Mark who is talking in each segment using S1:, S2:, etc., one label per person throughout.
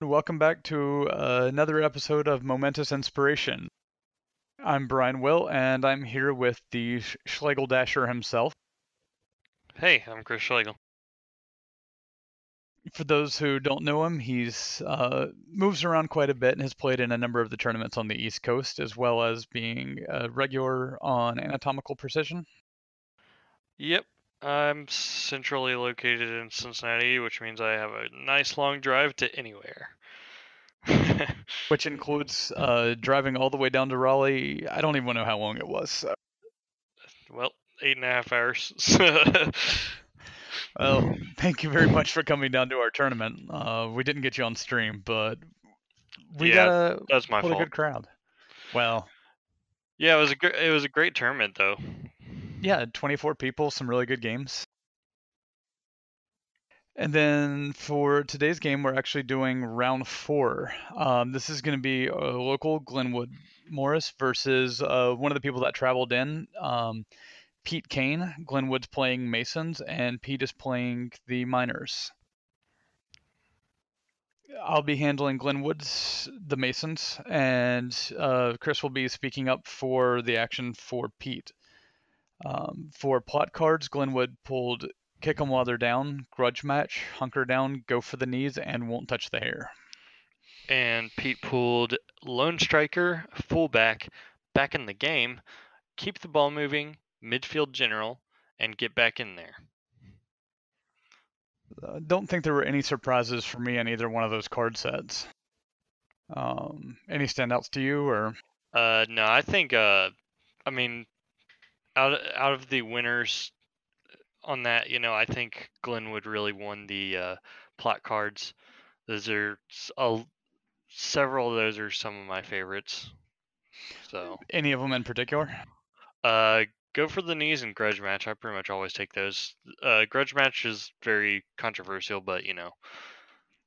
S1: Welcome back to another episode of Momentous Inspiration. I'm Brian Will, and I'm here with the Schlegel Dasher himself.
S2: Hey, I'm Chris Schlegel.
S1: For those who don't know him, he's moves around quite a bit and has played in a number of the tournaments on the East Coast, as well as being a regular on Anatomical Precision.
S2: Yep, I'm centrally located in Cincinnati, which means I have a nice long drive to anywhere.
S1: Which includes driving all the way down to Raleigh. I don't even know how long it was. So.
S2: Well, 8.5 hours.
S1: Well, thank you very much for coming down to our tournament. We didn't get you on stream, but we
S2: Yeah,
S1: got
S2: that's my
S1: quite a
S2: fault.
S1: good crowd. Well,
S2: Yeah, it was a great tournament though.
S1: yeah, 24 people, some really good games. And then for today's game, we're actually doing round four. This is going to be a local Glenwood Morris versus one of the people that traveled in, Pete Kain. Glenwood's playing Masons, and Pete is playing the Miners. I'll be handling Glenwood's the Masons, and Chris will be speaking up for the action for Pete. For plot cards, Glenwood pulled Kick 'em while they're down, Grudge Match, Hunker Down, Go for the Knees, and Won't Touch the Hair.
S2: And Pete pulled Lone Striker, fullback, back in the game, keep the ball moving, midfield general, and get back in there.
S1: Don't think there were any surprises for me on either one of those card sets. Any standouts to you, or?
S2: No, I think I mean out of the winners on that, I think Glenwood really won the plot cards. Those are several of those are some of my favorites. So,
S1: Any of them in particular?
S2: uh, go for the knees and grudge match. I pretty much always take those. Grudge match is very controversial, but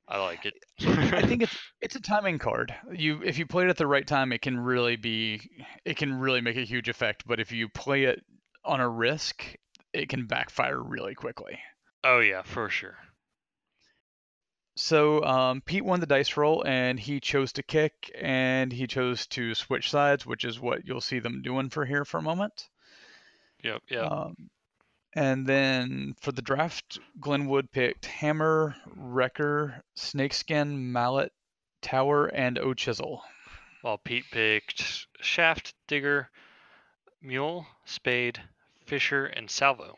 S2: I like it.
S1: I think it's a timing card. If you play it at the right time, it can really make a huge effect. But if you play it on a risk, it can backfire really quickly.
S2: Oh yeah, for sure.
S1: So Pete won the dice roll, and he chose to kick, and he chose to switch sides, which is what you'll see them doing for here for a moment.
S2: Yep, yep.
S1: And then for the draft, Glenwood picked Hammer, Wrecker, Snakeskin, Mallet, Tower, and O-Chisel.
S2: While Pete picked Shaft, Digger, Mule, Spade, Fisher, and Salvo.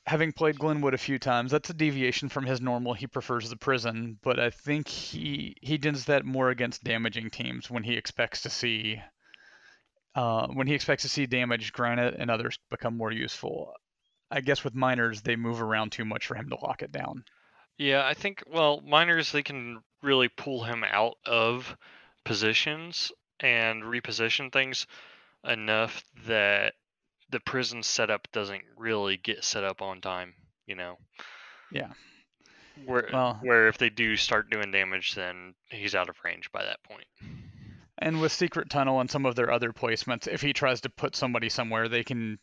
S1: Having played Glenwood a few times, that's a deviation from his normal. He prefers the prison, but I think he does that more against damaging teams when he expects to see damage granite and others become more useful. I guess with miners, they move around too much for him to lock it down.
S2: Yeah, I think, well, miners, they can really pull him out of positions and reposition things enough that the prison setup doesn't really get set up on time,
S1: Yeah.
S2: Where
S1: Well,
S2: where if they do start doing damage, then he's out of range by that point.
S1: and with Secret Tunnel and some of their other placements, if he tries to put somebody somewhere, they can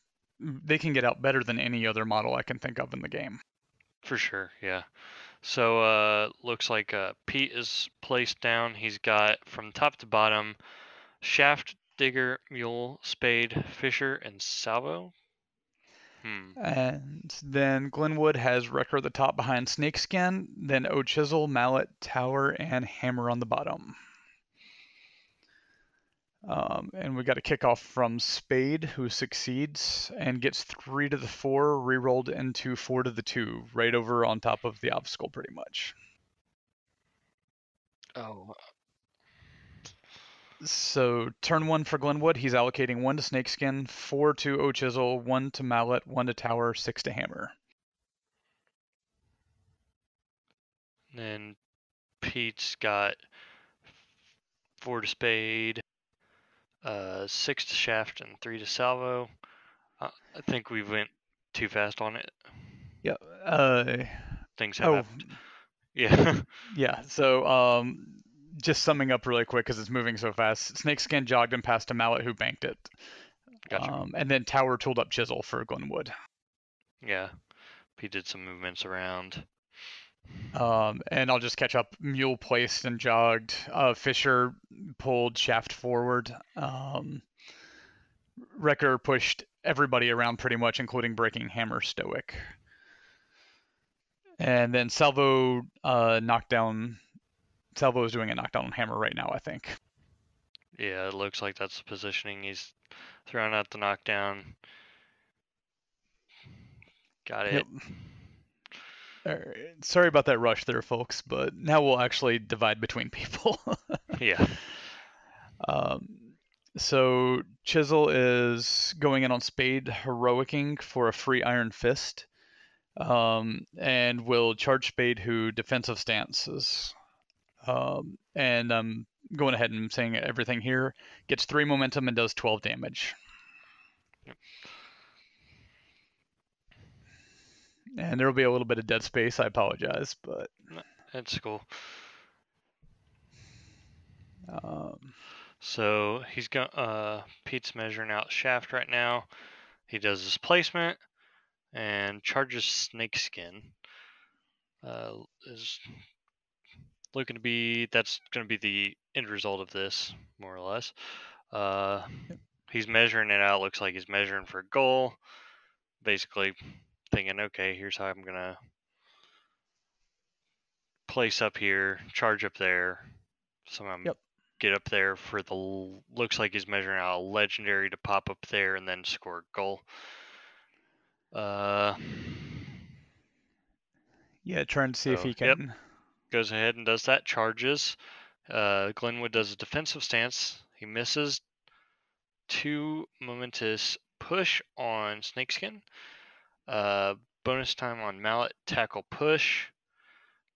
S1: get out better than any other model I can think of in the game.
S2: For sure, yeah. So looks like Pete is placed down. He's got from top to bottom Shaft, Digger, Mule, Spade, Fisher, and Salvo.
S1: And then Glenwood has Wrecker at the top behind Snakeskin, then O-Chisel, Mallet, Tower, and Hammer on the bottom. And we got a kickoff from Spade, who succeeds and gets 3 to the 4, rerolled into 4 to the 2, right over on top of the obstacle, pretty much.
S2: Oh,
S1: So turn 1 for Glenwood, he's allocating 1 to Snakeskin, 4 to O-Chisel, 1 to Mallet, 1 to Tower, 6 to Hammer.
S2: then Pete's got 4 to Spade, 6 to Shaft, and 3 to Salvo. I think we went too fast on it.
S1: Yeah.
S2: Things have happened. Yeah.
S1: Yeah. So just summing up really quick because it's moving so fast. Snakeskin jogged and passed to Mallet, who banked it.
S2: Gotcha.
S1: And then Tower tooled up Chisel for Glenwood.
S2: Yeah. Pete did some movements around.
S1: And I'll just catch up. Mule placed and jogged. Fisher pulled shaft forward. Wrecker pushed everybody around pretty much, including breaking hammer stoic. And then Salvo knocked down. Salvo is doing a knockdown on hammer right now, I think.
S2: Yeah, it looks like that's the positioning. He's throwing out the knockdown. Got it.
S1: Yep. Sorry about that rush there, folks, but now we'll actually divide between people.
S2: Yeah.
S1: So Chisel is going in on Spade heroicing for a free Iron Fist, and will charge Spade, who defensive stances. And I'm going ahead and saying everything here. Gets 3 momentum and does 12 damage. And there will be a little bit of dead space. I apologize, but
S2: that's cool.
S1: Um,
S2: So he's got Pete's measuring out shaft right now. He does his placement and charges Snakeskin. Is looking to be that's going to be the end result of this, more or less. He's measuring it out. Looks like he's measuring for a goal. Basically, thinking, okay, here's how I'm gonna place up here, charge up there. Somehow
S1: Yep.
S2: get up there for the. Looks like he's measuring out a legendary to pop up there and then score a goal.
S1: Yeah, trying to see if he can.
S2: Yep. Goes ahead and does that. Charges. Glenwood does a defensive stance. He misses. 2 momentous push on Snakeskin. Bonus time on mallet, tackle push.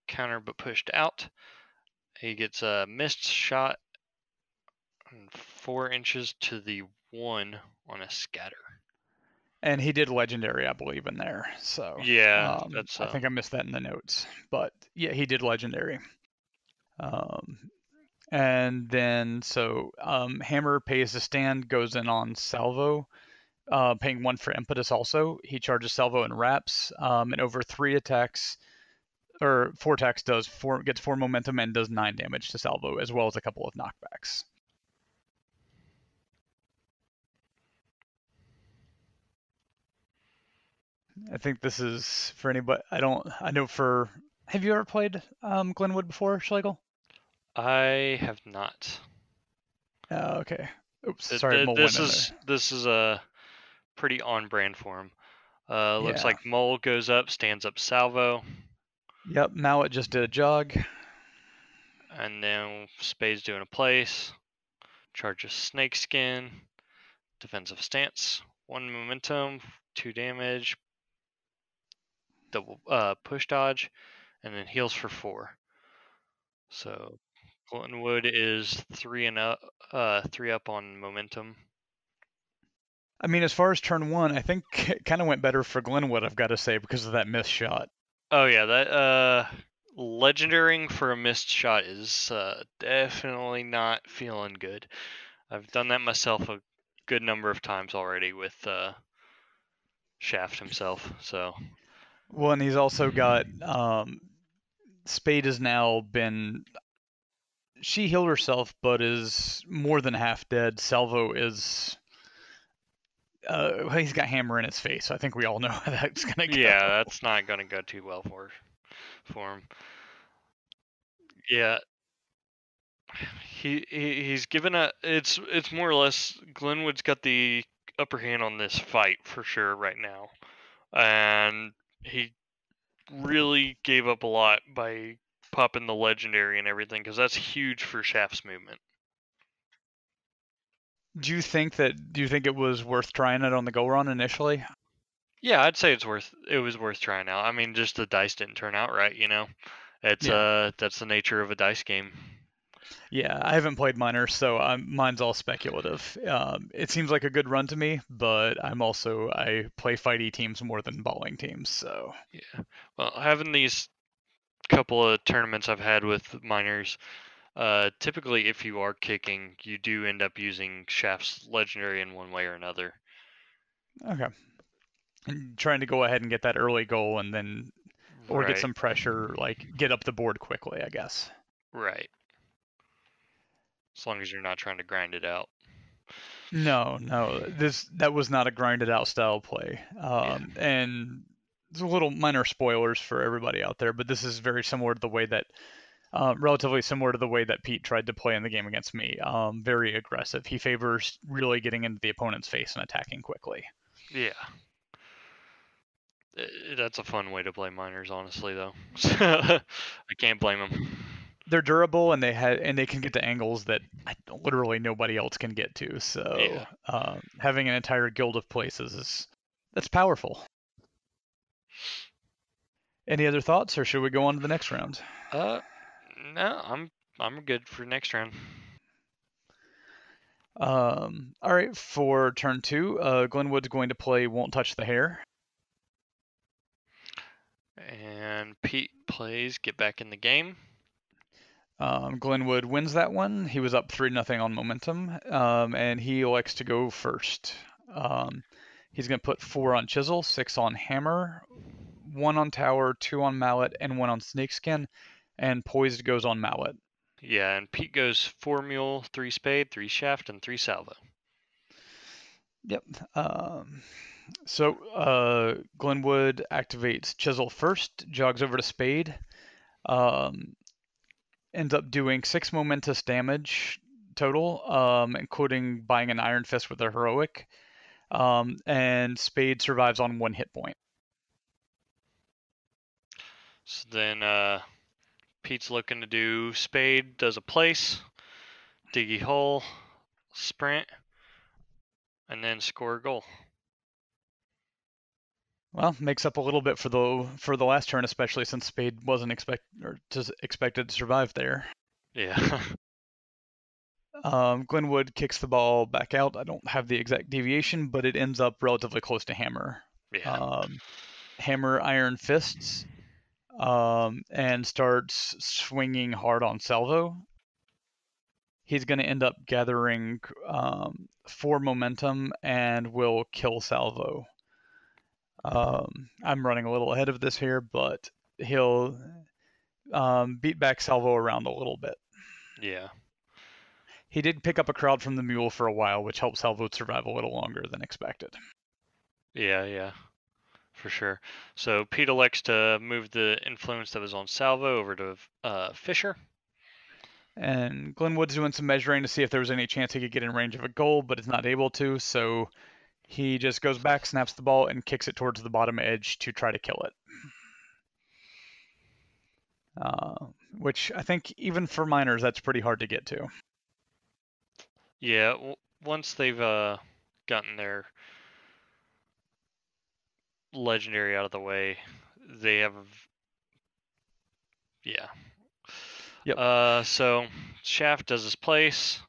S2: Counter but pushed out. He gets a missed shot 4 inches to the 1 on a scatter.
S1: And he did legendary, I believe, in there. So
S2: yeah, that's.
S1: I think I missed that in the notes, but yeah, he did legendary. And then so Hammer pays the stand, goes in on Salvo, paying 1 for impetus. Also, he charges Salvo and wraps, and over 3 attacks or 4 attacks gets 4 momentum and does 9 damage to Salvo, as well as a couple of knockbacks. I think this is for anybody. I know for. Have you ever played Glenwood before, Schlegel?
S2: I have not.
S1: Okay. Oops, sorry, Mole went in there.
S2: This is a pretty on brand for him. Looks
S1: Yeah.
S2: like Mole goes up, stands up Salvo.
S1: Yep, Mallet just did a jog.
S2: And then Spade's doing a place. Charges Snakeskin. Defensive stance. 1 momentum, 2 damage. Double push dodge. And then heals for 4. So Glenwood is 3 up on momentum.
S1: I mean, as far as turn 1, I think it kind of went better for Glenwood, I've got to say, because of that missed shot.
S2: Oh yeah, that legendaring for a missed shot is definitely not feeling good. I've done that myself a good number of times already with Shaft himself. So.
S1: Well, and he's also got Spade has now been. She healed herself, but is more than half dead. Salvo is. He's got hammer in his face, so I think we all know how that's gonna go.
S2: Yeah, that's not gonna go too well for him. Yeah, he's given a. It's more or less Glenwood's got the upper hand on this fight for sure right now, and he really gave up a lot by popping the legendary and everything because that's huge for Shaft's movement.
S1: Do you think it was worth trying it on the go run initially?
S2: Yeah, I'd say it was worth trying out. I mean, just the dice didn't turn out right, you know. It's that's the nature of a dice game.
S1: Yeah, I haven't played minors, so mine's all speculative. It seems like a good run to me, but I play fighty teams more than balling teams, so.
S2: Yeah. Well, having these couple of tournaments I've had with minors, typically if you are kicking, you do end up using Shaft's legendary in one way or another.
S1: Okay. And trying to go ahead and get that early goal and then or get
S2: Right.
S1: some pressure, like get up the board quickly, I guess.
S2: Right. As long as you're not trying to grind it out.
S1: No, that was not a grinded out style play.
S2: Yeah.
S1: And it's a little minor spoilers for everybody out there, but this is very similar to the way that, relatively similar to the way that Pete tried to play in the game against me. Very aggressive. He favors really getting into the opponent's face and attacking quickly.
S2: Yeah. That's a fun way to play miners, honestly, though. I can't blame them.
S1: They're durable and they can get to angles that literally nobody else can get to. So
S2: Yeah.
S1: having an entire guild of places that's powerful. Any other thoughts, or should we go on to the next round?
S2: No, I'm good for next round.
S1: All right, for turn 2, Glenwood's going to play Won't Touch the Hair.
S2: And Pete plays Get Back in the Game.
S1: Glenwood wins that one. He was up 3-0 on momentum, and he elects to go first. He's going to put 4 on Chisel, 6 on Hammer, 1 on Tower, 2 on Mallet, and 1 on Snakeskin, and Poised goes on Mallet.
S2: Yeah, and Pete goes 4 Mule, 3 Spade, 3 Shaft, and 3 Salvo.
S1: Yep. So Glenwood activates Chisel first, jogs over to Spade, ends up doing 6 momentous damage total, including buying an Iron Fist with a heroic, and Spade survives on 1 hit point.
S2: So then Pete's looking to do Spade, does a place, Diggy Hole, Sprint, and then score a goal.
S1: Well, makes up a little bit for the last turn, especially since Spade wasn't expected to survive there.
S2: Yeah.
S1: Glenwood kicks the ball back out. I don't have the exact deviation, but it ends up relatively close to Hammer.
S2: Yeah.
S1: Hammer Iron Fists, and starts swinging hard on Salvo. He's going to end up gathering 4 momentum and will kill Salvo. I'm running a little ahead of this here, but he'll beat back Salvo around a little bit.
S2: Yeah.
S1: He did pick up a crowd from the mule for a while, which helped Salvo survive a little longer than expected.
S2: Yeah, for sure. So Pete elects to move the influence that was on Salvo over to Fisher.
S1: And Glenwood's doing some measuring to see if there was any chance he could get in range of a goal, but is not able to, so he just goes back, snaps the ball, and kicks it towards the bottom edge to try to kill it. Which I think even for minors, that's pretty hard to get to.
S2: Yeah, once they've gotten their legendary out of the way, they have. Yeah.
S1: Yep.
S2: So Shaft does his place,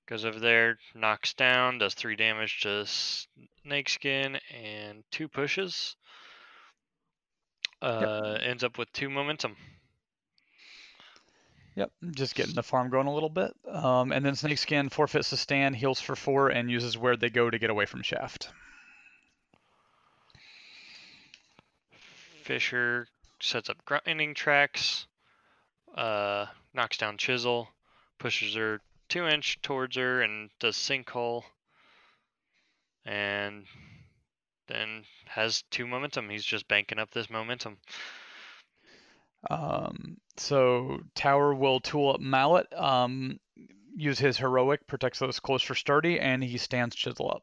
S2: goes over there, knocks down, does 3 damage to Snakeskin and 2 pushes. Ends up with 2 momentum.
S1: Yep, just getting the farm going a little bit. And then Snakeskin forfeits the stand, heals for 4, and uses Where They Go to get away from Shaft.
S2: Fisher sets up grinding tracks, knocks down Chisel, pushes her 2-inch towards her, and does Sinkhole. And then has 2 momentum. He's just banking up this momentum.
S1: So Tower will tool up Mallet, use his heroic, protects those close for sturdy, and he stands Chisel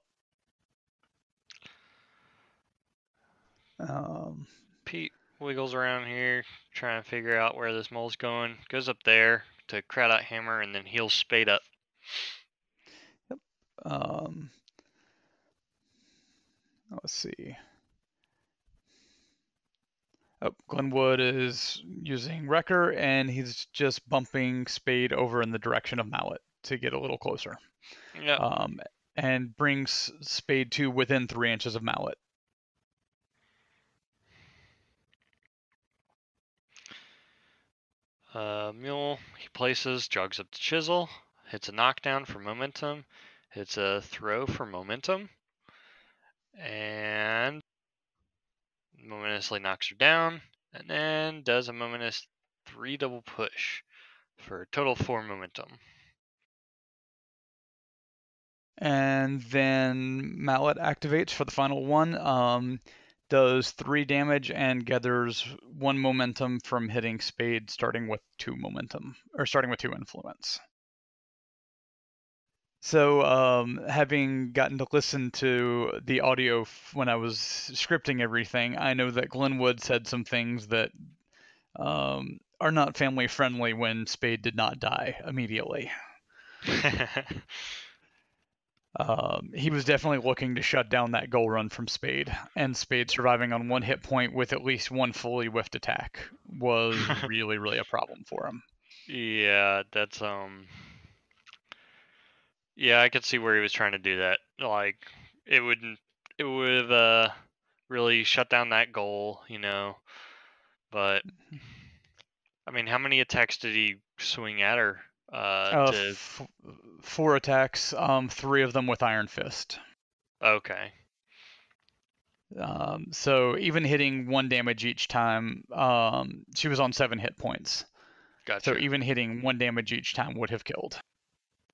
S1: up.
S2: Pete wiggles around here, trying to figure out where this mole's going. Goes up there to crowd out Hammer, and then heals Spade up.
S1: Yep. Let's see. Oh, Glenwood is using Wrecker, and he's just bumping Spade over in the direction of Mallet to get a little closer.
S2: Yep.
S1: And brings Spade to within 3 inches of Mallet.
S2: Mule, he places, jogs up to Chisel, hits a knockdown for momentum, hits a throw for momentum, and momentously knocks her down. and then does a Momentous 3 double push for a total 4 momentum.
S1: And then Mallet activates for the final one. Does 3 damage and gathers 1 momentum from hitting Spade, starting with 2 momentum, or starting with 2 influence. So, having gotten to listen to the audio when I was scripting everything, I know that Glenwood said some things that are not family friendly when Spade did not die immediately. He was definitely looking to shut down that goal run from Spade, and Spade surviving on 1 hit point with at least 1 fully whiffed attack was really, really a problem for him.
S2: Yeah, that's yeah, I could see where he was trying to do that. Like it would really shut down that goal, But I mean, how many attacks did he swing at her? To
S1: 4 attacks, 3 of them with Iron Fist.
S2: Okay.
S1: So even hitting 1 damage each time, she was on 7 hit points.
S2: Gotcha.
S1: So even hitting 1 damage each time would have killed.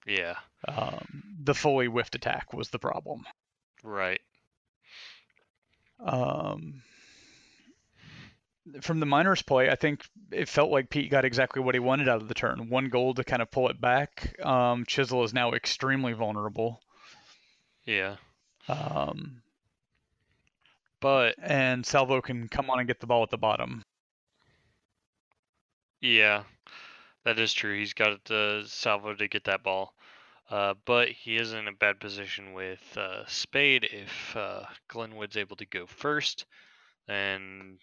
S2: Yeah.
S1: The fully whiffed attack was the problem.
S2: Right.
S1: From the minors play, I think it felt like Pete got exactly what he wanted out of the turn. 1 gold to kind of pull it back. Chisel is now extremely vulnerable.
S2: Yeah.
S1: But and Salvo can come on and get the ball at the bottom.
S2: Yeah, that is true. He's got Salvo to get that ball. But he is in a bad position with Spade. If Glenwood's able to go first, then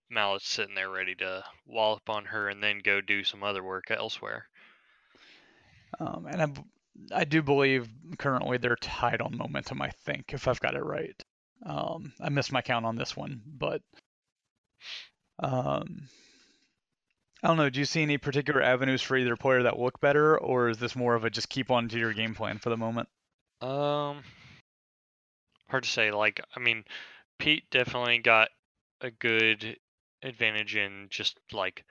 S2: Mallet's sitting there ready to wallop on her and then go do some other work elsewhere.
S1: And I do believe currently they're tied on momentum, I think, if I've got it right. I missed my count on this one, but I don't know. Do you see any particular avenues for either player that look better, or is this more of a just keep on to your game plan for the moment?
S2: Hard to say. Like, I mean, Pete definitely got a good advantage in just like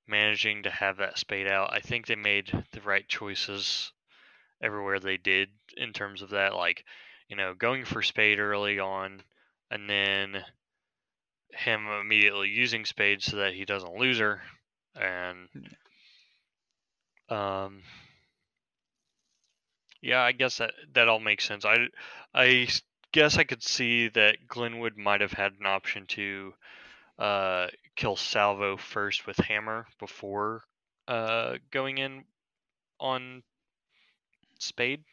S2: managing to have that Spade out. I think they made the right choices everywhere they did in terms of that, like, going for Spade early on and then him immediately using Spade so that he doesn't lose her. And yeah, I guess that all makes sense. I guess I could see that Glenwood might have had an option to kill Salvo first with Hammer before going in on Spade,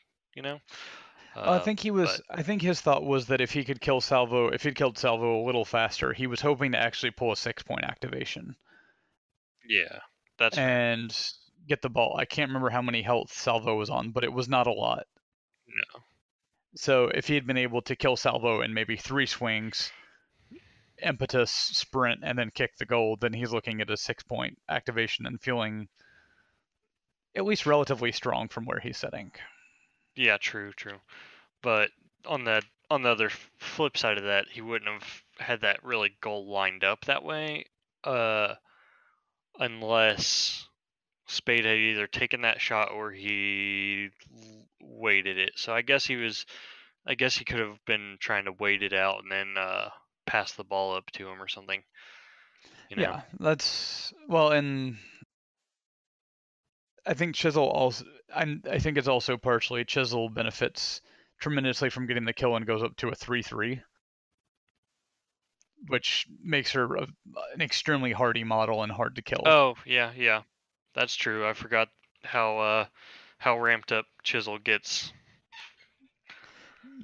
S1: I think he was.
S2: But
S1: I think his thought was that if he could kill Salvo, if he'd killed Salvo a little faster, he was hoping to actually pull a 6-point activation.
S2: Yeah, that's
S1: and
S2: fair.
S1: Get the ball. I can't remember how many health Salvo was on, but it was not a lot.
S2: No.
S1: So if he had been able to kill Salvo in maybe 3 swings, impetus, sprint, and then kick the goal, then he's looking at a 6-point activation and feeling at least relatively strong from where he's sitting.
S2: Yeah, true. But on the other flip side of that, he wouldn't have had that really goal lined up that way, unless Spade had either taken that shot or he waited it. So I guess he could have been trying to wait it out and then pass the ball up to him or something.
S1: Yeah, that's well, and I think Chisel also. I think it's also partially Chisel benefits tremendously from getting the kill and goes up to a 3/3, which makes her an extremely hardy model and hard to kill.
S2: Oh yeah, that's true. I forgot how ramped up Chisel gets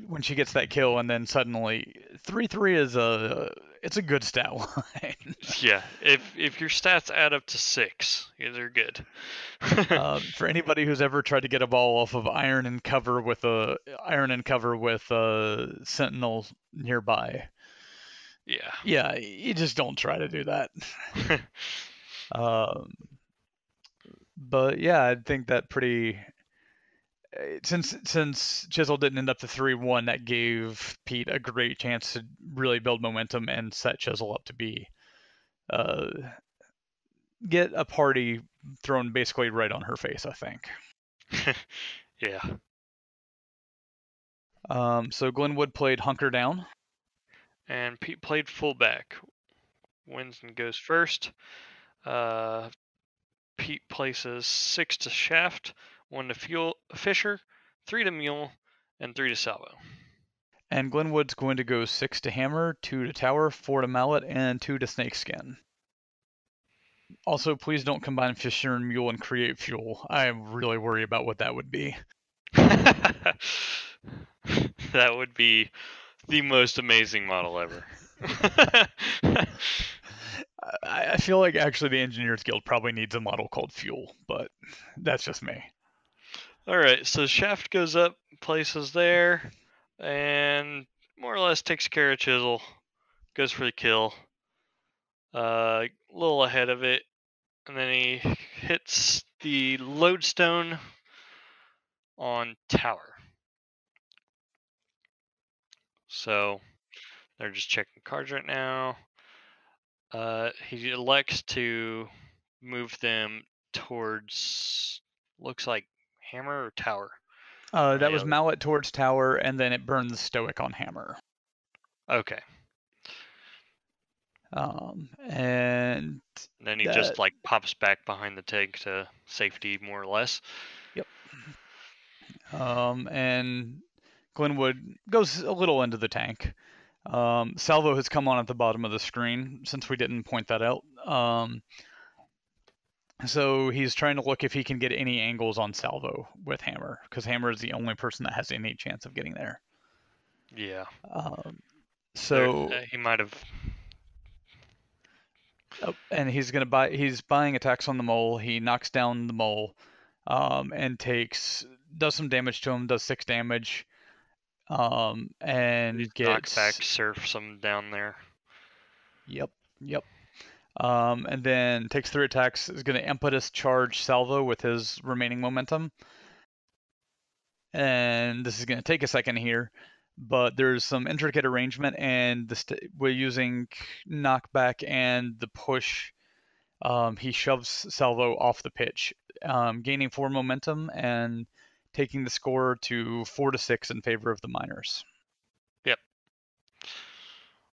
S1: when she gets that kill, and then suddenly 3/3 is it's a good stat line.
S2: Yeah, if your stats add up to 6, they're good.
S1: For anybody who's ever tried to get a ball off of iron and cover with a sentinel nearby, yeah, you just don't try to do that. But yeah, I think that since Chisel didn't end up the 3-1, that gave Pete a great chance to really build momentum and set Chisel up to be get a party thrown basically right on her face, I think.
S2: Yeah.
S1: So Glenwood played Hunker Down.
S2: And Pete played fullback. Wins and goes first. Pete places 6 to Shaft, 1 to Fisher, 3 to Mule, and 3 to Salvo.
S1: And Glenwood's going to go 6 to Hammer, 2 to Tower, 4 to Mallet, and 2 to Snakeskin. Also, please don't combine Fisher and Mule and create Fuel. I really worry about what that would be.
S2: That would be the most amazing model ever.
S1: I feel like actually the Engineers Guild probably needs a model called Fuel, but that's just me.
S2: Alright, so Shaft goes up, places there, and more or less takes care of Chisel. Goes for the kill. A little ahead of it, and then he hits the lodestone on Tower. So they're just checking cards right now. He elects to move them towards, looks like Hammer or Tower.
S1: That was Mallet towards Tower, and then it burns Stoic on Hammer.
S2: Okay.
S1: And
S2: then he just like pops back behind the tank to safety, more or less.
S1: Yep. And Glenwood goes a little into the tank. Salvo has come on at the bottom of the screen since we didn't point that out. So he's trying to look if he can get any angles on Salvo with Hammer, because Hammer is the only person that has any chance of getting there.
S2: Yeah.
S1: So
S2: he might have.
S1: Oh, and he's buying attacks on the mole. He knocks down the mole, and does some damage to him. Does 6 damage, and gets
S2: knockback surf some down there.
S1: Yep. And then takes 3 attacks. Is going to impetus charge Salvo with his remaining momentum, and this is going to take a second here. But there's some intricate arrangement, and we're using knockback and the push. He shoves Salvo off the pitch, gaining 4 momentum and taking the score to 4-6 in favor of the Miners.
S2: Yep.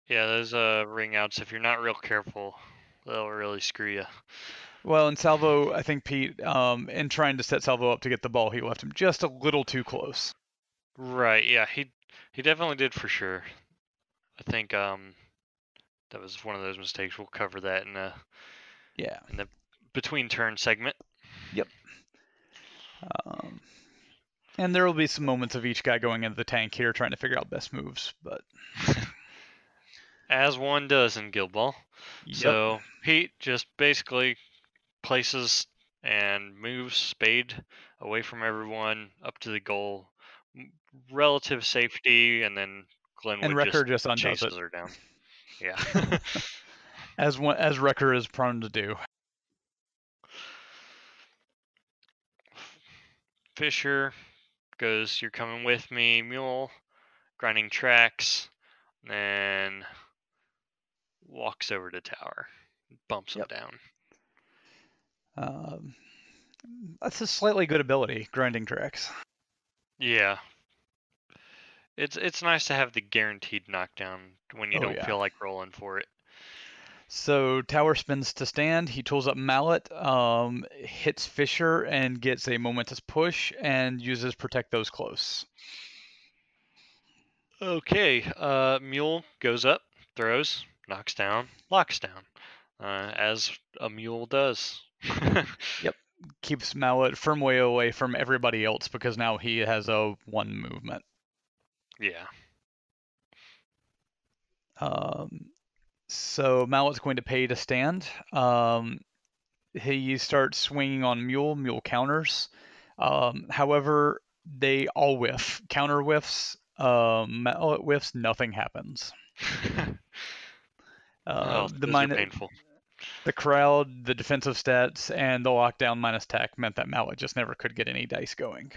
S2: Yeah, those ring outs, if you're not real careful, they'll really screw you.
S1: Well, and Salvo, I think Pete, in trying to set Salvo up to get the ball, he left him just a little too close.
S2: Right, yeah, he definitely did for sure. I think that was one of those mistakes. We'll cover that in the between turn segment.
S1: Yep. And there will be some moments of each guy going into the tank here trying to figure out best moves, but
S2: as one does in Guild Ball.
S1: Yep.
S2: So Pete just basically places and moves Spade away from everyone up to the goal, relative safety, and then Glenwood
S1: Wrecker just undoes
S2: chases her down. Yeah.
S1: as Wrecker is prone to do.
S2: Fisher goes, "You're coming with me, Mule," grinding tracks, then walks over to Tower, bumps him down.
S1: That's a slightly good ability, grinding tracks.
S2: Yeah. It's nice to have the guaranteed knockdown when you don't feel like rolling for it.
S1: So Tower spins to stand. He tools up Mallet, hits Fisher, and gets a momentous push, and uses Protect Those Close.
S2: Okay, Mule goes up, throws, knocks down, locks down, as a mule does.
S1: Yep, keeps Mallet firmly away from everybody else because now he has a 1 movement.
S2: Yeah.
S1: So Mallet's going to pay to stand. He starts swinging on Mule. Mule counters. However, they all whiff. Counter whiffs. Mallet whiffs. Nothing happens.
S2: Those are painful.
S1: The crowd, the defensive stats, and the lockdown minus tech meant that Mallet just never could get any dice going.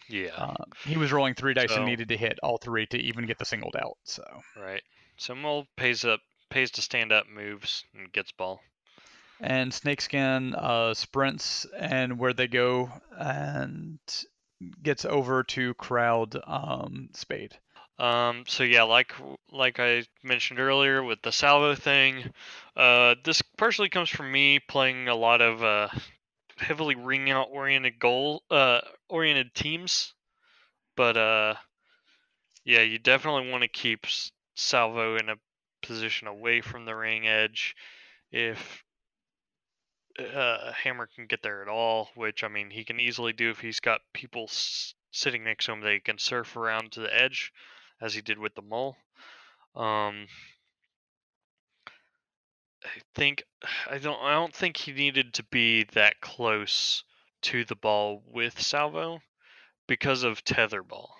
S2: Yeah.
S1: He was rolling 3 dice and
S2: So
S1: needed to hit all 3 to even get the singled out. So
S2: right. So Mole pays to stand up, moves, and gets ball.
S1: and Snakeskin sprints and where they go and gets over to crowd Spade.
S2: So yeah, like I mentioned earlier with the salvo thing, this partially comes from me playing a lot of heavily ring out oriented teams, but yeah, you definitely want to keep salvo in a position away from the ring edge if Hammer can get there at all, which I mean he can easily do if he's got people sitting next to him that he can surf around to the edge, as he did with the mole. Um, think I don't think he needed to be that close to the ball with salvo because of tetherball.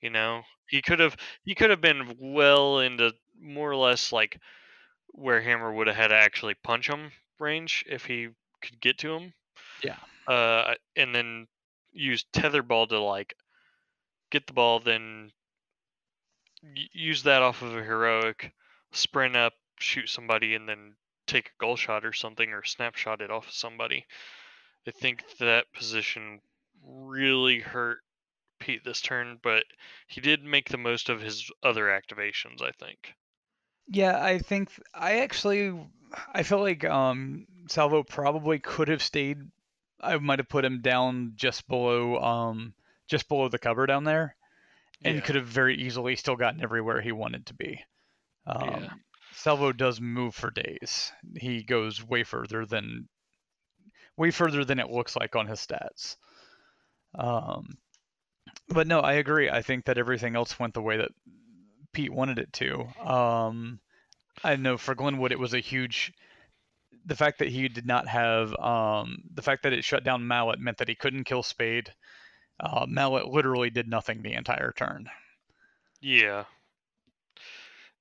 S2: You know, he could have been well into more or less like where Hammer would have had to actually punch him range if he could get to him.
S1: Yeah.
S2: And then use tetherball to like get the ball, then use that off of a heroic, sprint up, shoot somebody, and then take a goal shot or something, or snapshot it off of somebody. I think that position really hurt Pete this turn, but he did make the most of his other activations, I think.
S1: Yeah, I think I feel like Salvo probably could have stayed. I might have put him down just below the cover down there, and
S2: Yeah,
S1: could have very easily still gotten everywhere he wanted to be.
S2: yeah,
S1: Salvo does move for days. He goes way further than it looks like on his stats. Um, but no, I agree. I think that everything else went the way that Pete wanted it to. I know for Glenwood it was a huge. The fact that he did not have the fact that it shut down Mallet meant that he couldn't kill Spade. Mallet literally did nothing the entire turn.
S2: yeah,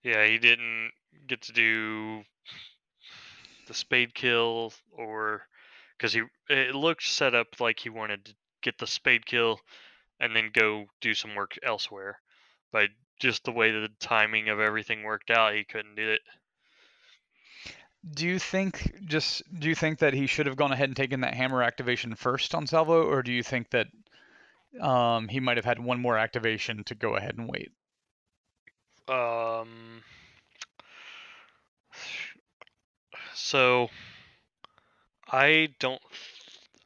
S2: yeah. He didn't get to do the spade kill, or because he it looked set up like he wanted to get the spade kill and then go do some work elsewhere. But just the way the timing of everything worked out, he couldn't do it.
S1: Do you think that he should have gone ahead and taken that hammer activation first on Salvo, or do you think that he might have had one more activation to go ahead and wait?
S2: Um, so I don't.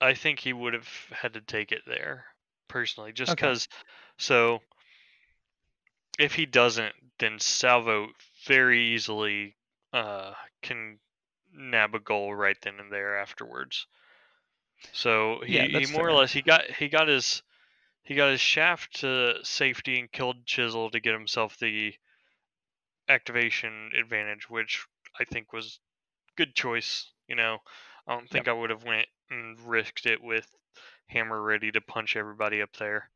S2: I think he would have had to take it there personally, just
S1: Okay.
S2: because. So if he doesn't, then Salvo very easily can nab a goal right then and there afterwards. So
S1: Yeah,
S2: he
S1: that's
S2: more or
S1: fair.
S2: less he got his shaft to safety and killed Chisel to get himself the activation advantage, which I think was good choice. You know, I don't
S1: Yep.
S2: think I would have went and risked it with Hammer ready to punch everybody up there.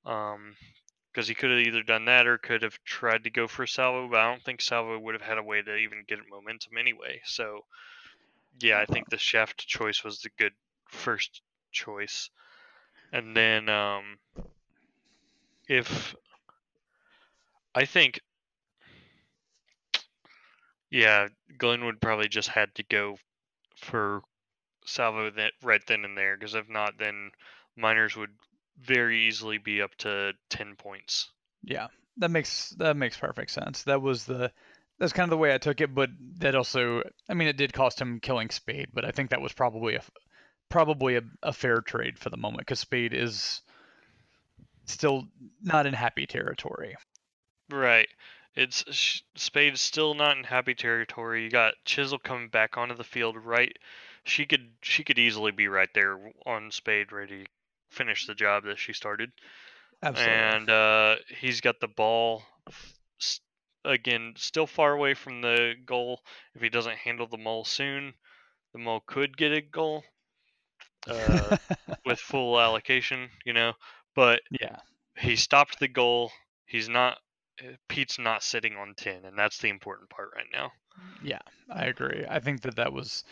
S2: Because he could have either done that or could have tried to go for Salvo, but I don't think Salvo would have had a way to even get momentum anyway. So yeah, I
S1: Uh,
S2: think the shaft choice was the good first choice. And then if I think yeah, Glenwood probably just had to go for Salvo that right then and there, because if not, then Miners would very easily be up to 10 points.
S1: yeah, that makes perfect sense. That's kind of the way I took it, but that also, I mean, it did cost him killing Spade, but I think that was probably a fair trade for the moment because Spade is still not in happy territory.
S2: Right. Spade's still not in happy territory. You got Chisel coming back onto the field. Right, she could easily be right there on Spade, ready to finish the job that she started.
S1: Absolutely.
S2: And he's got the ball s- again, still far away from the goal. If he doesn't handle the mole soon, the mole could get a goal uh, with full allocation, you know. But
S1: Yeah,
S2: he stopped the goal. He's not. Pete's not sitting on 10, and that's the important part right now.
S1: yeah, I agree. I think that was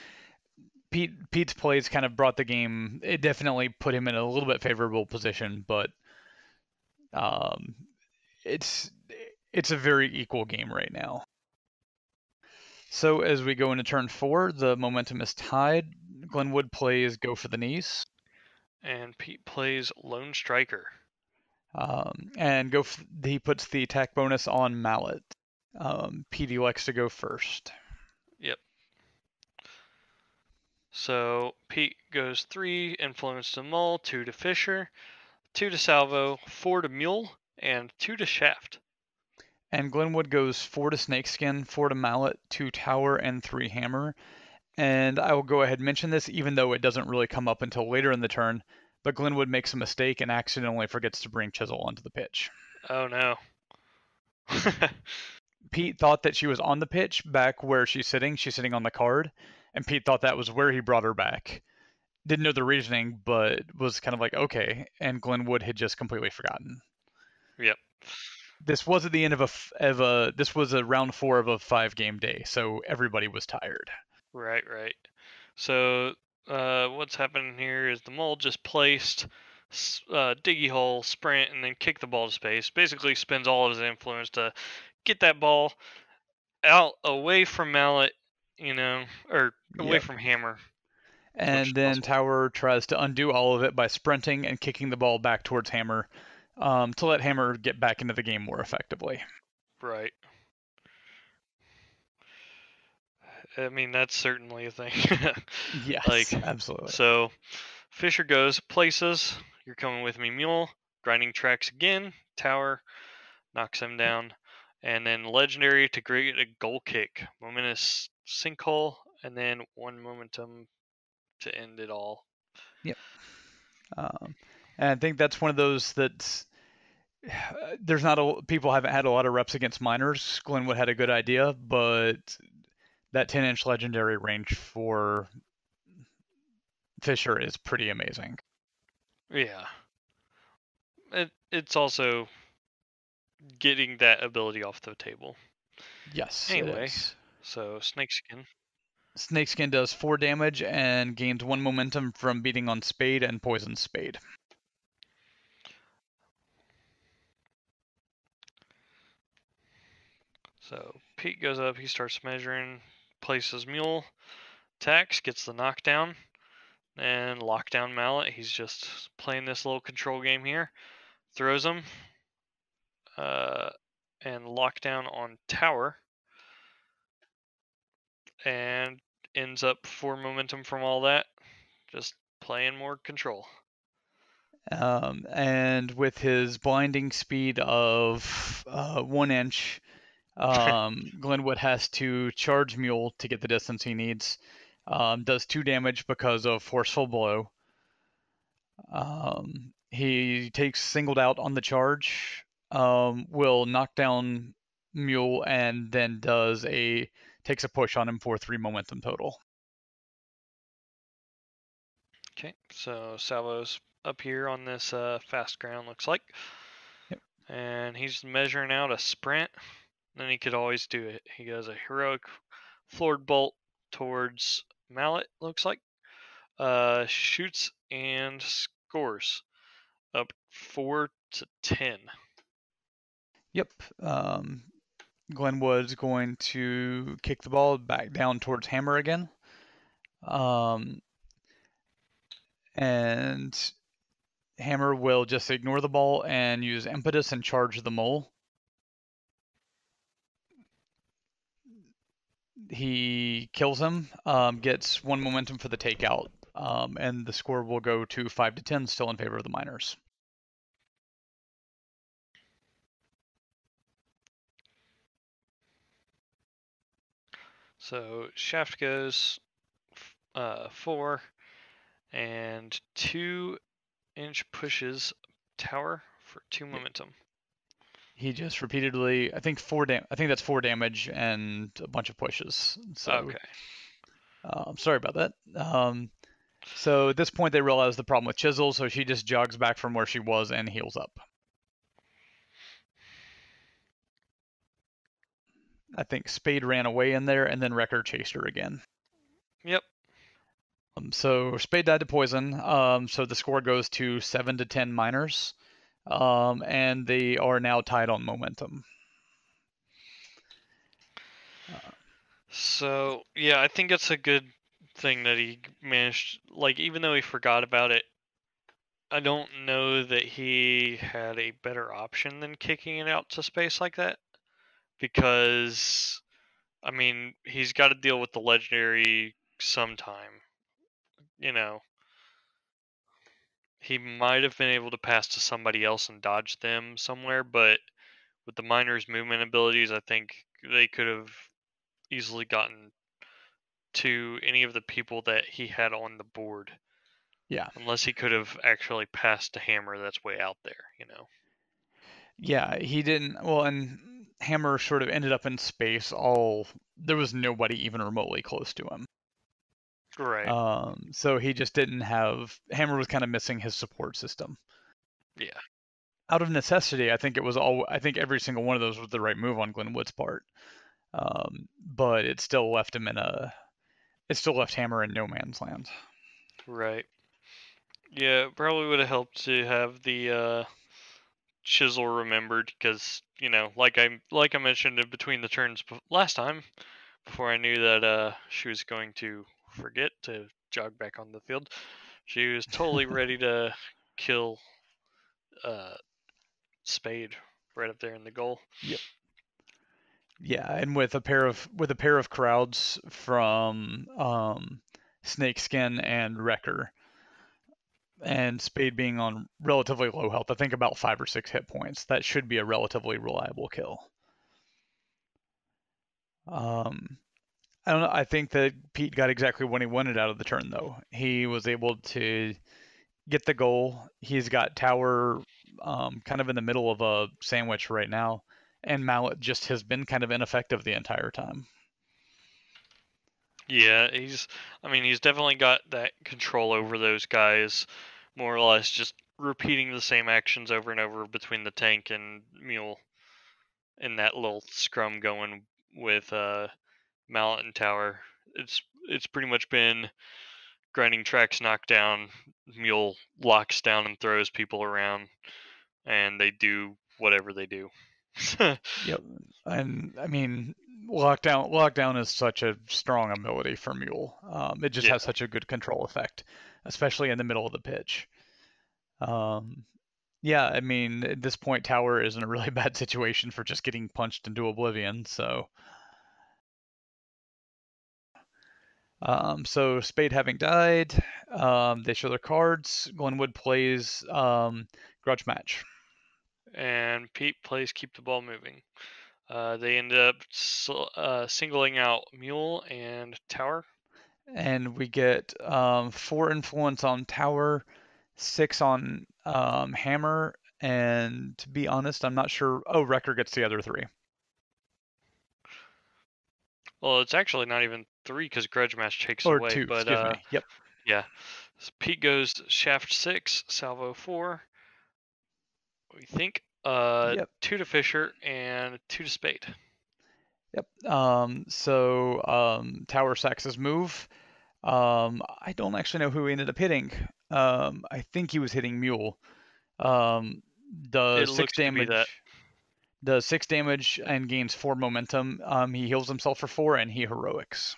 S1: Pete's plays kind of brought the game. It definitely put him in a little bit favorable position, but It's a very equal game right now. So as we go into turn 4, the momentum is tied. Glenwood plays Go for the Knees.
S2: And Pete plays Lone Striker.
S1: And he puts the attack bonus on Mallet. Pete elects to go first.
S2: Yep. So Pete goes 3 influence to Mull, 2 to Fisher, 2 to Salvo, 4 to Mule, and 2 to Shaft.
S1: And Glenwood goes 4 to Snakeskin, 4 to Mallet, 2 Tower, and 3 Hammer. And I will go ahead and mention this, even though it doesn't really come up until later in the turn. But Glenwood makes a mistake and accidentally forgets to bring Chisel onto the pitch.
S2: Oh no.
S1: Pete thought that she was on the pitch back where she's sitting. She's sitting on the card. And Pete thought that was where he brought her back. Didn't know the reasoning, but was kind of like, okay. And Glenwood had just completely forgotten.
S2: Yep.
S1: This was at the end of this was a round 4 of a 5-game day, so everybody was tired.
S2: Right. So what's happening here is the Mull just placed diggy hole, sprint, and then kick the ball to space. Basically spends all of his influence to get that ball out away from Mallet, or away from Hammer.
S1: And then Tower tries to undo all of it by sprinting and kicking the ball back towards Hammer to let Hammer get back into the game more effectively.
S2: Right. I mean, that's certainly a thing.
S1: Yes, absolutely.
S2: So Fisher goes places. You're coming with me, Mule. Grinding tracks again. Tower knocks him down. And then legendary to create a goal kick. Momentous sinkhole. And then 1 momentum to end it all.
S1: Yep. And I think that's one of those that there's not people haven't had a lot of reps against minors. Glenwood had a good idea, but that 10-inch legendary range for Fisher is pretty amazing.
S2: Yeah. It's also getting that ability off the table.
S1: Yes.
S2: Anyway, so Snakeskin.
S1: Snakeskin does 4 damage and gains 1 momentum from beating on Spade and Poison Spade.
S2: So Pete goes up, he starts measuring, places Mule, attacks, gets the knockdown, and lockdown Mallet. He's just playing this little control game here. Throws him, and lockdown on Tower, and ends up 4 momentum from all that. Just playing more control.
S1: And with his blinding speed of 1 inch, Glenwood has to charge Mule to get the distance he needs. Does 2 damage because of Forceful Blow. He takes singled out on the charge, will knock down Mule, and then takes a push on him for 3 momentum total.
S2: Okay, so Salvo's up here on this fast ground, looks like.
S1: Yep.
S2: And he's measuring out a sprint. Then he could always do it. He goes a heroic floored bolt towards Mallet, looks like. Shoots and scores. Up 4 to 10.
S1: Yep. Glenwood's going to kick the ball back down towards Hammer again. And Hammer will just ignore the ball and use impetus and charge the Mole. He kills him, gets 1 momentum for the takeout, and the score will go to 5 to 10, still in favor of the Miners.
S2: So Shaft goes 4 and 2-inch pushes Tower for 2 momentum.
S1: He just repeatedly, I think that's 4 damage and a bunch of pushes. So,
S2: okay.
S1: I'm sorry about that. So at this point they realize the problem with Chisel, so she just jogs back from where she was and heals up. I think Spade ran away in there, and then Wrecker chased her again.
S2: Yep.
S1: So Spade died to poison. So the score goes to 7 to 10 Miners. and they are now tied on momentum.
S2: So yeah, I think it's a good thing that he managed. Like, even though he forgot about it, I don't know that he had a better option than kicking it out to space like that. Because, I mean, he's got to deal with the legendary sometime. You know, he might have been able to pass to somebody else and dodge them somewhere, but with the miner's movement abilities, I think they could have easily gotten to any of the people that he had on the board.
S1: Yeah.
S2: Unless he could have actually passed a hammer that's way out there.
S1: Yeah, he didn't. Well, and Hammer sort of ended up in space. There was nobody even remotely close to him.
S2: Right.
S1: So he just didn't have. Hammer was kind of missing his support system.
S2: Yeah.
S1: Out of necessity, I think it was all. I think every single one of those was the right move on Glenwood's part. But it still left him in a. It still left Hammer in no man's land.
S2: Right. Yeah, it probably would have helped to have the chisel remembered because like I mentioned in between the turns last time before I knew that she was going to forget to jog back on the field. She was totally ready to kill uh, Spade right up there in the goal.
S1: Yep. Yeah, and with a pair of crowds from Snakeskin and Wrecker, and Spade being on relatively low health, I think about 5 or 6 hit points, that should be a relatively reliable kill. Um, I don't know. I think that Pete got exactly what he wanted out of the turn, though. He was able to get the goal. He's got Tower kind of in the middle of a sandwich right now, and Mallet just has been kind of ineffective the entire time.
S2: Yeah, he's definitely got that control over those guys, more or less just repeating the same actions over and over between the tank and mule in that little scrum going with Mallet and Tower. It's pretty much been grinding tracks knockdown, mule locks down and throws people around, and they do whatever they do.
S1: Yep. And I mean, lockdown is such a strong ability for Mule. It just
S2: Yeah,
S1: has such a good control effect, especially in the middle of the pitch. Um, yeah, I mean, at this point, Tower is in a really bad situation for just getting punched into oblivion. So Spade having died, they show their cards. Glenwood plays Grudge Match.
S2: and Pete plays keep the ball moving. They ended up singling out Mule and Tower.
S1: And we get 4 influence on Tower, 6 on Hammer, and to be honest, I'm not sure. Oh, Wrecker gets the other 3.
S2: Well, it's actually not even 3 because Grudge Match takes it
S1: Or
S2: away.
S1: 2,
S2: But
S1: excuse me. Yep.
S2: yeah, so Pete goes Shaft 6, Salvo 4. We think
S1: Yep.
S2: 2 to Fisher and 2 to Spade.
S1: Yep. Tower sacks his move. I don't actually know who he ended up hitting. I think he was hitting Mule. Um,
S2: It
S1: does 6
S2: looks to be that.
S1: damage. Does 6 damage and gains 4 momentum. He heals himself for 4 and he heroics.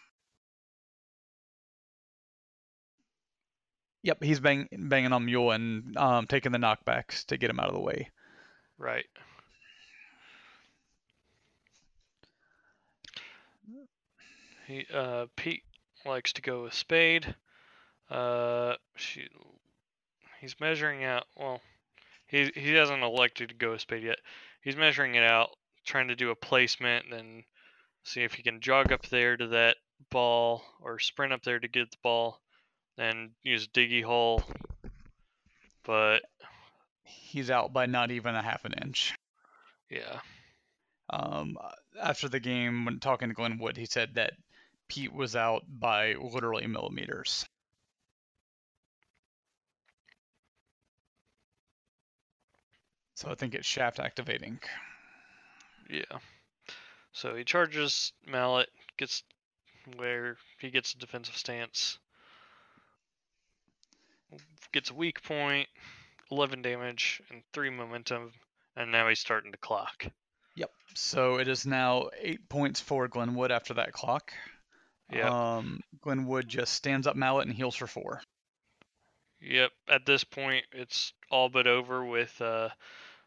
S1: Yep, he's banging on Mule and taking the knockbacks to get him out of the way.
S2: Right. Pete likes to go with Spade. He's measuring out. Well, he hasn't elected to go with Spade yet. He's measuring it out, trying to do a placement, then see if he can jog up there to that ball or sprint up there to get the ball, then use diggy hole. But
S1: He's out by not even a half an inch.
S2: yeah,
S1: Um, After the game, when talking to Glenwood, he said that Pete was out by literally millimeters. So I think it's shaft activating.
S2: yeah. So he charges Mallet, gets where he gets a defensive stance, gets a weak point, 11 damage and 3 momentum, and now he's starting to clock.
S1: Yep. So it is now 8 points for Glenwood after that clock.
S2: Yep.
S1: Glenwood just stands up mallet and heals for 4.
S2: Yep. At this point, it's all but over with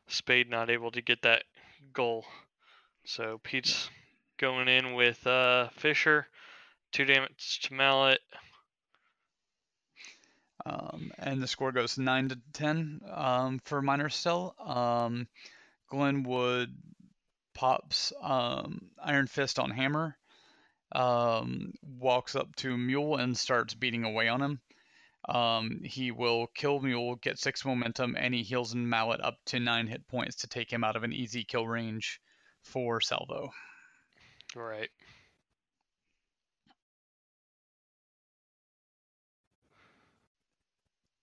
S2: Spade not able to get that goal. So Pete's going in with Fisher, 2 damage to mallet.
S1: And the score goes 9-10 for Miners still. Glenwood pops Iron Fist on Hammer, walks up to Mule and starts beating away on him. He will kill Mule, get 6 momentum, and he heals in Mallet up to 9 hit points to take him out of an easy kill range for Salvo.
S2: Right.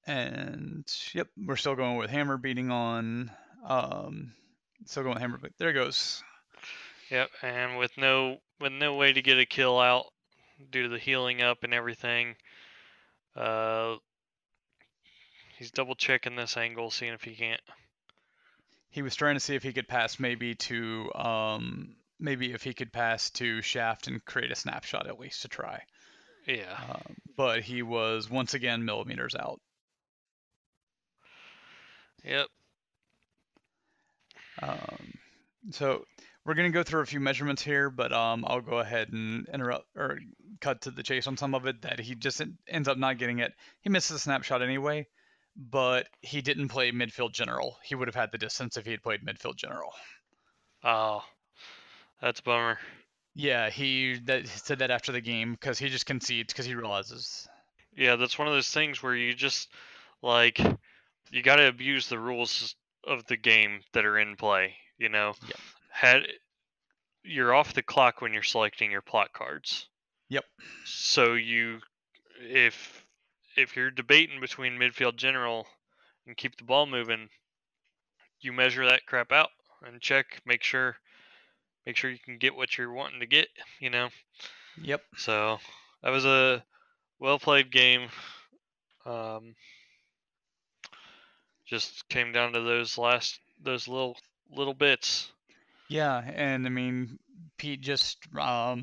S1: And yep, we're still going with Hammer beating on. Still going with Hammer, but there it goes.
S2: Yep, and with no way to get a kill out due to the healing up and everything, he's double checking this angle, seeing if he can't.
S1: He was trying to see if he could pass maybe if he could pass to Shaft and create a snapshot at least to try.
S2: Yeah.
S1: But he was once again millimeters out.
S2: Yep.
S1: So we're gonna go through a few measurements here, but I'll go ahead and interrupt or cut to the chase on some of it. That he just ends up not getting it. He misses a snapshot anyway, but he didn't play midfield general. He would have had the distance if he had played midfield general.
S2: Oh, that's a bummer.
S1: Yeah, he said that after the game because he just concedes because he realizes.
S2: Yeah, that's one of those things where you just like you got to abuse the rules of the game that are in play. You know,
S1: Yep.
S2: You're off the clock when you're selecting your plot cards.
S1: Yep.
S2: So if you're debating between midfield general and keep the ball moving, you measure that crap out and check, make sure you can get what you're wanting to get. You know.
S1: Yep.
S2: So that was a well played game. Just came down to those little bits.
S1: Yeah, and I mean, Pete just I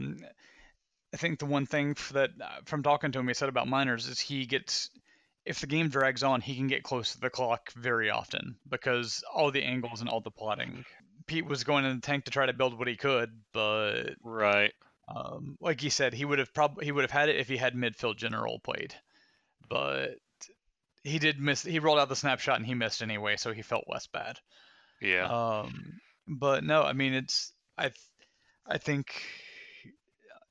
S1: think the one thing that from talking to him he said about Miners is he gets if the game drags on, he can get close to the clock very often because all the angles and all the plotting. Pete was going in the tank to try to build what he could, but
S2: Right.
S1: like he said, he would have had it if he had midfield general played, but he did miss. He rolled out the snapshot and he missed anyway, so he felt less bad.
S2: Yeah.
S1: But no, I mean I think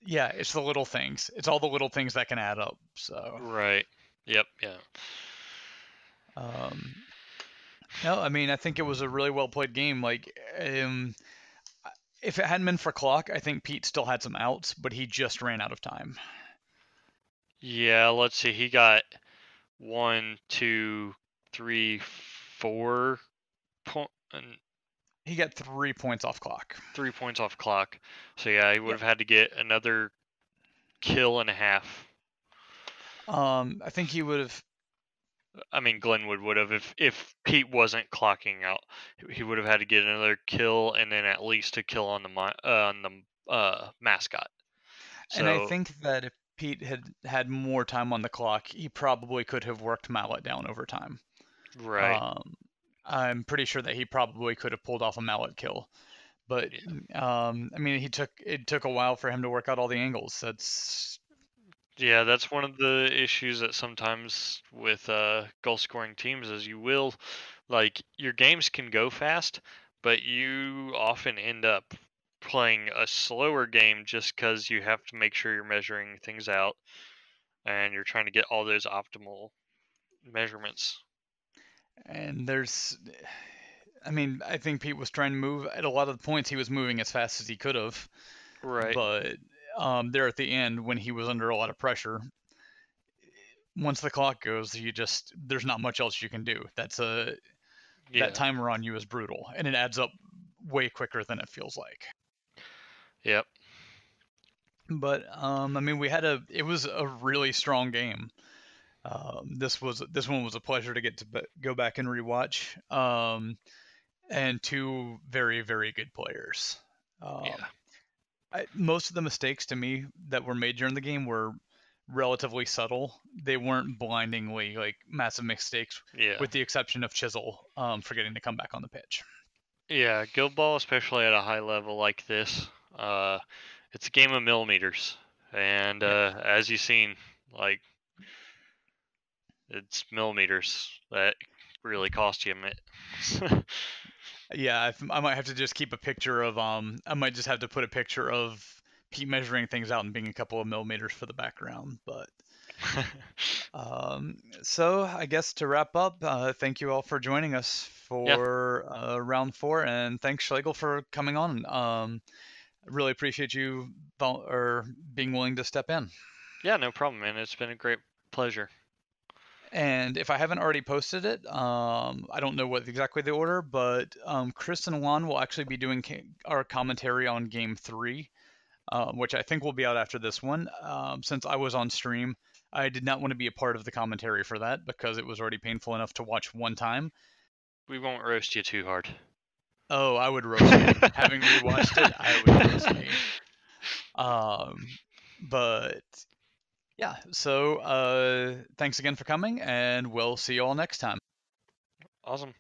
S1: yeah, it's the little things. It's all the little things that can add up. So
S2: Right. Yep. Yeah.
S1: no, I mean I think it was a really well played game. Like if it hadn't been for clock, I think Pete still had some outs, but he just ran out of time.
S2: Yeah. Let's see. He got 1, 2, 3, 4 point and
S1: He got 3 points off clock.
S2: 3 points off clock. So yeah, he would
S1: Yep.
S2: have had to get another kill and a half.
S1: I think he would have.
S2: I mean, Glenwood would have if Pete wasn't clocking out. He would have had to get another kill and then at least a kill on the mascot.
S1: And I
S2: So
S1: think that if Pete had had more time on the clock, he probably could have worked Mallet down over time.
S2: right.
S1: I'm pretty sure that he probably could have pulled off a Mallet kill. But I mean, it took a while for him to work out all the angles.
S2: That's one of the issues that sometimes with goal scoring teams is your games can go fast, but you often end up playing a slower game just because you have to make sure you're measuring things out and you're trying to get all those optimal measurements.
S1: And I mean, I think Pete was trying to move at a lot of the points. He was moving as fast as he could have,
S2: Right.
S1: but there at the end when he was under a lot of pressure, once the clock goes, there's not much else you can do. That timer on you is brutal, and it adds up way quicker than it feels like.
S2: Yep.
S1: But I mean, it was a really strong game. This one was a pleasure to get to go back and rewatch. And two very, very good players.
S2: Yeah.
S1: Most of the mistakes to me that were made during the game were relatively subtle. They weren't blindingly like massive mistakes,
S2: Yeah.
S1: with the exception of Chisel forgetting to come back on the pitch.
S2: Yeah, Guild Ball, especially at a high level like this, uh, it's a game of millimeters, and
S1: Yeah,
S2: as you've seen, like it's millimeters that really cost you a minute.
S1: yeah. I might have to just keep a picture of I might just have to put a picture of Pete measuring things out and being a couple of millimeters for the background, but so I guess to wrap up, thank you all for joining us
S2: Yeah,
S1: for round four, and thanks Schlegel for coming on. Really appreciate you or being willing to step in.
S2: yeah, no problem, man. It's been a great pleasure.
S1: And if I haven't already posted it, I don't know what exactly the order, but Chris and Juan will actually be doing our commentary on Game 3, which I think will be out after this one. Since I was on stream, I did not want to be a part of the commentary for that because it was already painful enough to watch one time.
S2: We won't roast you too hard.
S1: Oh, I would roast me. Having rewatched it, I would roast me. But yeah, so thanks again for coming, and we'll see you all next time.
S2: Awesome.